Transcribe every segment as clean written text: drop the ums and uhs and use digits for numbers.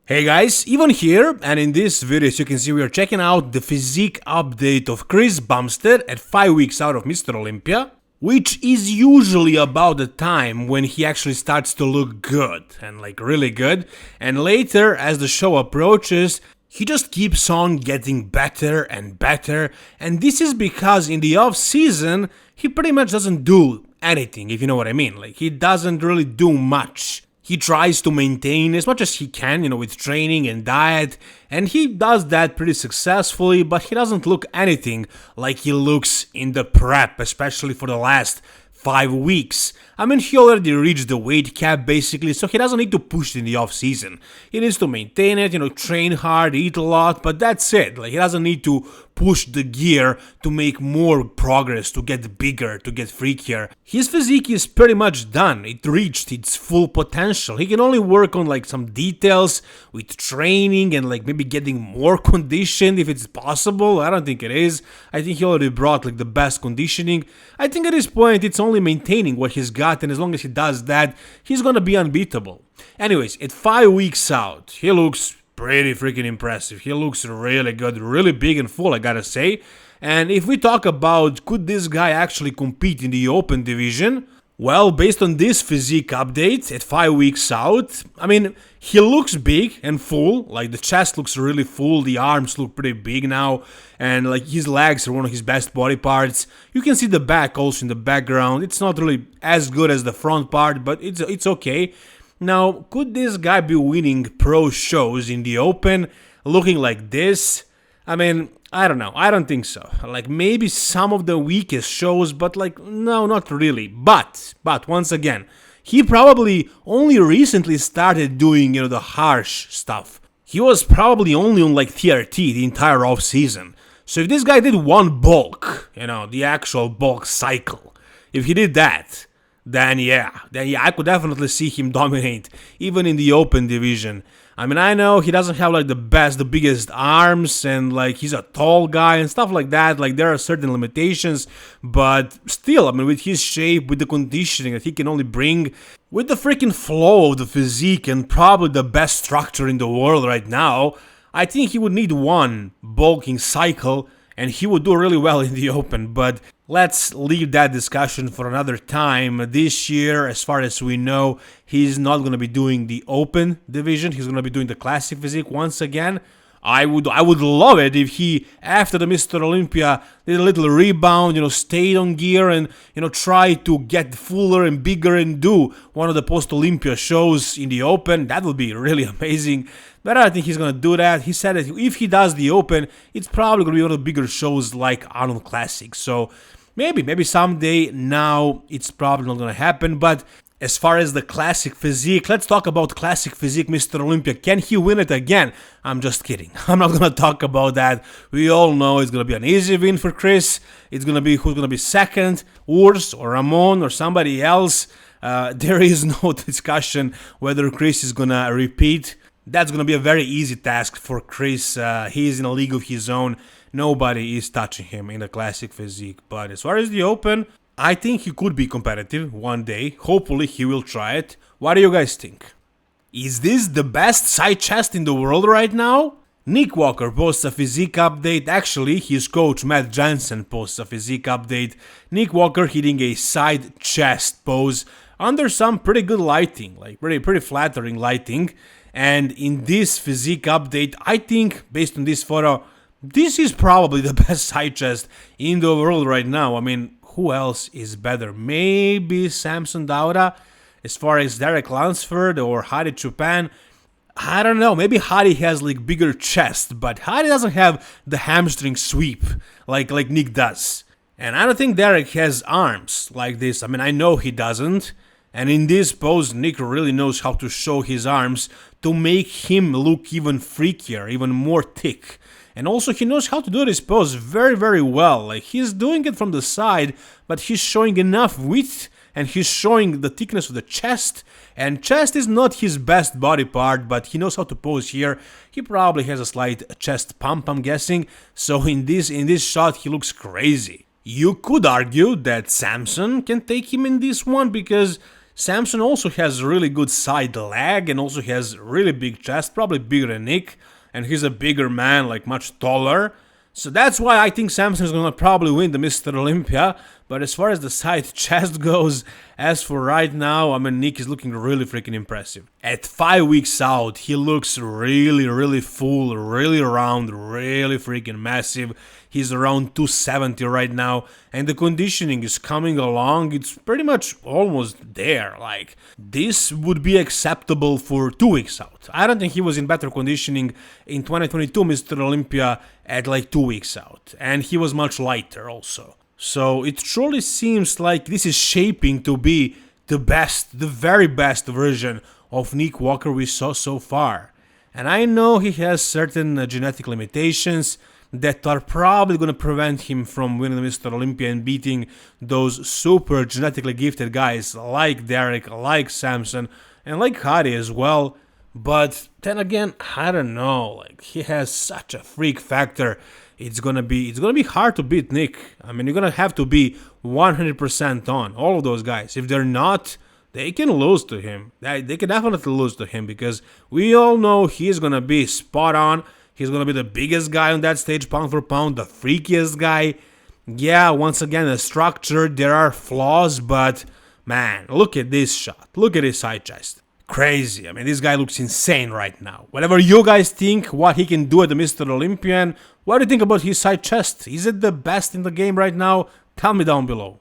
Hey guys, Ivan here, and in this video as you can see we are checking out the physique update of Chris Bumstead at 5 weeks out of Mr. Olympia, which is usually about the time when he actually starts to look good, and like really good, and later as the show approaches, he just keeps on getting better and better, and this is because in the off season he pretty much doesn't do anything, if you know what I mean, like he doesn't really do much. He tries to maintain as much as he can, with training and diet, and he does that pretty successfully, but he doesn't look anything like he looks in the prep, especially for the last 5 weeks. I mean, he already reached the weight cap basically, so he doesn't need to push it in the off season. He needs to maintain it, train hard, eat a lot, but that's it. Like, he doesn't need to push the gear to make more progress, to get bigger, to get freakier. His physique is pretty much done. It reached its full potential. He can only work on like some details with training and like maybe getting more conditioned if it's possible. I don't think it is. I think he already brought like the best conditioning. I think at this point it's only maintaining what he's got, and as long as he does that, he's gonna be unbeatable. Anyways, at 5 weeks out, he looks pretty freaking impressive. He looks really good, really big and full, I gotta say. And if we talk about could this guy actually compete in the open division, well, based on this physique update at 5 weeks out, I mean, he looks big and full, like the chest looks really full, the arms look pretty big now, and like his legs are one of his best body parts. You can see the back also in the background. It's not really as good as the front part, but it's okay. Now, could this guy be winning pro shows in the open looking like this? I mean, I don't know. I don't think so. Like, maybe some of the weakest shows, but like, no, not really. But once again, he probably only recently started doing, the harsh stuff. He was probably only on like TRT the entire off season. So if this guy did one bulk, the actual bulk cycle, if he did that, then yeah, I could definitely see him dominate, even in the open division. I mean, I know he doesn't have like the biggest arms, and like he's a tall guy and stuff like that, like there are certain limitations, but still, I mean, with his shape, with the conditioning that he can only bring, with the freaking flow of the physique and probably the best structure in the world right now, I think he would need one bulking cycle and he would do really well in the open, but let's leave that discussion for another time. This year, as far as we know, he's not going to be doing the open division. He's going to be doing the classic physique once again. I would love it if he, after the Mr. Olympia, did a little rebound, stayed on gear and, tried to get fuller and bigger and do one of the post-Olympia shows in the open. That would be really amazing. But I don't think he's going to do that. He said that if he does the open, it's probably going to be one of the bigger shows like Arnold Classic. So maybe someday. Now it's probably not going to happen, but as far as the classic physique, let's talk about classic physique Mr. Olympia. Can he win it again? I'm just kidding. I'm not going to talk about that. We all know it's going to be an easy win for Chris. It's going to be who's going to be second, Urs or Ramon or somebody else. There is no discussion whether Chris is going to repeat. That's going to be a very easy task for Chris. He is in a league of his own. Nobody is touching him in the classic physique. But as far as the open, I think he could be competitive one day. Hopefully he will try it. What do you guys think? Is this the best side chest in the world right now? Nick Walker posts a physique update. Actually, his coach Matt Jansen posts a physique update. Nick Walker hitting a side chest pose under some pretty good lighting, like pretty flattering lighting. And in this physique update, I think, based on this photo, this is probably the best side chest in the world right now. I mean, who else is better? Maybe Samson Dauda, as far as Derek Lunsford or Hadi Choopan. I don't know, maybe Hadi has like bigger chest, but Hadi doesn't have the hamstring sweep like Nick does. And I don't think Derek has arms like this. I mean, I know he doesn't. And in this pose, Nick really knows how to show his arms to make him look even freakier, even more thick. And also he knows how to do this pose very, very well. Like, he's doing it from the side, but he's showing enough width and he's showing the thickness of the chest. And chest is not his best body part, but he knows how to pose here. He probably has a slight chest pump, I'm guessing. So in this shot, he looks crazy. You could argue that Samson can take him in this one because Samson also has really good side leg and also has really big chest, probably bigger than Nick, and he's a bigger man, like much taller. So that's why I think Samson is gonna probably win the Mr. Olympia. But as far as the side chest goes, as for right now, I mean, Nick is looking really freaking impressive. At 5 weeks out, he looks really full, really round, really freaking massive. He's around 270 right now, and the conditioning is coming along. It's pretty much almost there. Like, this would be acceptable for 2 weeks out. I don't think he was in better conditioning in 2022 Mr. Olympia at like 2 weeks out, and he was much lighter also. So it truly seems like this is shaping to be the best, the very best version of Nick Walker we saw so far. And I know he has certain genetic limitations that are probably going to prevent him from winning Mr. Olympia and beating those super genetically gifted guys like Derek, like Samson, and like Hadi as well. But then again, I don't know, like, he has such a freak factor. It's gonna be hard to beat Nick. I mean, you're gonna have to be 100% on all of those guys. If they're not, they can lose to him. They can definitely lose to him because we all know he's gonna be spot on. He's gonna be the biggest guy on that stage, pound for pound, the freakiest guy. Yeah, once again, the structure, there are flaws, but man, look at this shot. Look at his side chest. Crazy. I mean, this guy looks insane right now. Whatever you guys think, what he can do at the Mr. Olympian, what do you think about his side chest? Is it the best in the game right now? Tell me down below.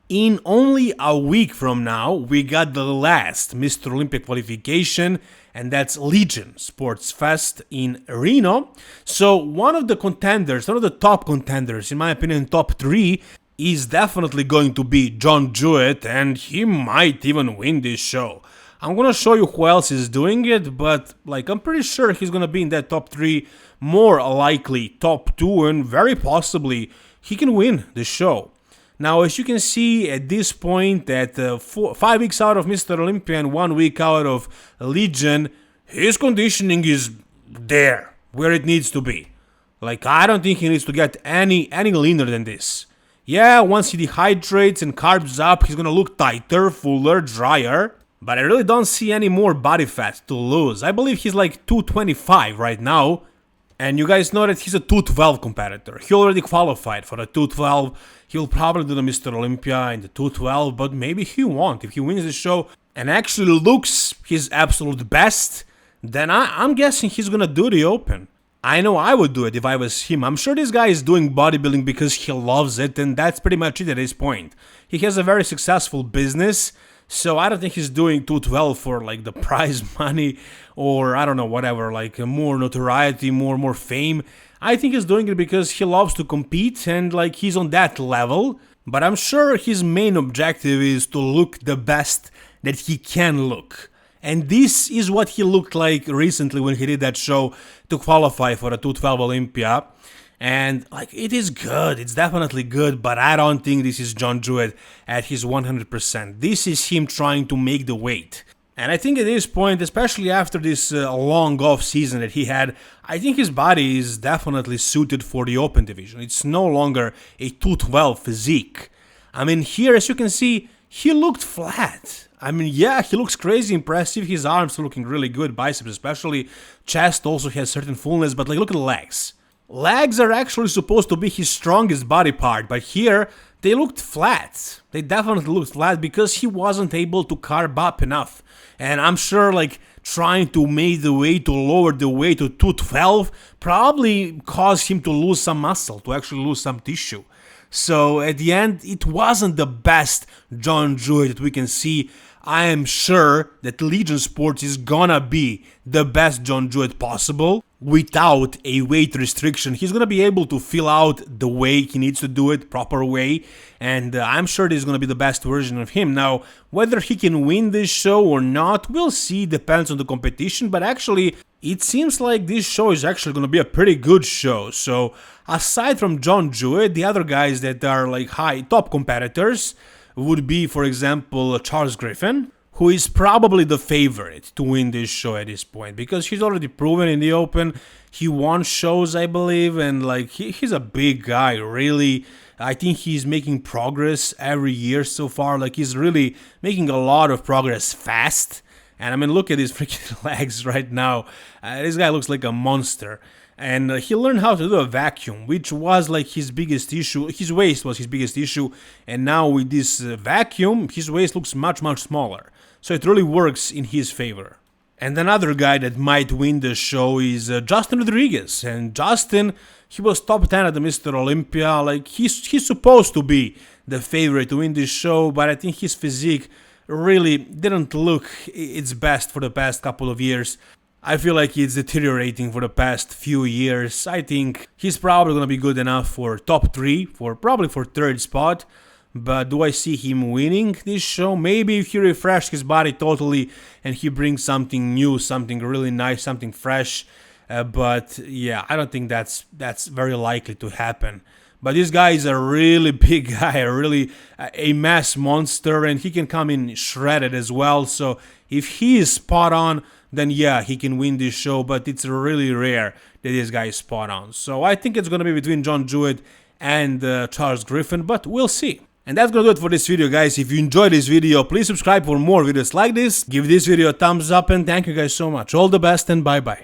In only a week from now, we got the last Mr. Olympia qualification, and that's Legion Sports Fest in Reno. So one of the contenders, one of the top contenders, in my opinion, top 3, is definitely going to be John Jewett, and he might even win this show. I'm gonna show you who else is doing it, but like, I'm pretty sure he's gonna be in that top 3, more likely top 2, and very possibly he can win the show. Now, as you can see at this point, at 5 weeks out of Mr. Olympia and 1 week out of Legion, his conditioning is there, where it needs to be. Like, I don't think he needs to get any leaner than this. Yeah, once he dehydrates and carbs up, he's gonna look tighter, fuller, drier. But I really don't see any more body fat to lose. I believe he's like 225 right now. And you guys know that he's a 212 competitor. He already qualified for the 212. He'll probably do the Mr. Olympia in the 212, but maybe he won't. If he wins the show and actually looks his absolute best, then I'm guessing he's gonna do the Open. I know I would do it if I was him. I'm sure this guy is doing bodybuilding because he loves it, and that's pretty much it at this point. He has a very successful business. So I don't think he's doing 212 for like the prize money or I don't know, whatever, like more notoriety, more fame. I think he's doing it because he loves to compete and like he's on that level. But I'm sure his main objective is to look the best that he can look. And this is what he looked like recently when he did that show to qualify for the 212 Olympia. And like, it is good, it's definitely good, but I don't think this is John Jewett at his 100%. This is him trying to make the weight. And I think at this point, especially after this long off season that he had, I think his body is definitely suited for the Open division. It's no longer a 212 physique. I mean, here, as you can see, he looked flat. I mean, yeah, he looks crazy impressive. His arms are looking really good, biceps especially. Chest also has certain fullness, but like, look at the legs. Legs are actually supposed to be his strongest body part, but here they looked flat. They definitely looked flat because he wasn't able to carb up enough. And I'm sure like trying to make the weight, to lower the weight to 212 probably caused him to lose some muscle, to actually lose some tissue. So at the end, it wasn't the best John Jewett that we can see. I am sure that Legion Sports is gonna be the best John Jewett possible without a weight restriction. He's gonna be able to fill out the way he needs to do it, proper way, and I'm sure this is gonna be the best version of him. Now, whether he can win this show or not, we'll see, depends on the competition, but actually, it seems like this show is actually gonna be a pretty good show. So, aside from John Jewett, the other guys that are like top competitors would be, for example, Charles Griffin, who is probably the favorite to win this show at this point, because he's already proven in the Open. He won shows, I believe, and like he's a big guy, really I think he's making progress every year so far. Like, he's really making a lot of progress fast. And I mean, look at his freaking legs right now. This guy looks like a monster. And he learned how to do a vacuum, which was like his biggest issue. His waist was his biggest issue, and now with this vacuum, his waist looks much smaller. So it really works in his favor. And another guy that might win the show is Justin Rodriguez. And Justin, he was top 10 at the Mr. Olympia. Like, he's supposed to be the favorite to win this show, but I think his physique really didn't look its best for the past couple of years. I feel like it's deteriorating for the past few years. I think he's probably gonna be good enough for top 3, probably for 3rd spot. But do I see him winning this show? Maybe if he refreshes his body totally and he brings something new, something really nice, something fresh. But yeah, I don't think that's very likely to happen. But this guy is a really big guy, a mass monster, and he can come in shredded as well. So if he is spot on, then yeah, he can win this show, but it's really rare that this guy is spot on. So I think it's going to be between John Jewett and Charles Griffin, but we'll see. And that's going to do it for this video, guys. If you enjoyed this video, please subscribe for more videos like this. Give this video a thumbs up, and thank you guys so much. All the best, and bye-bye.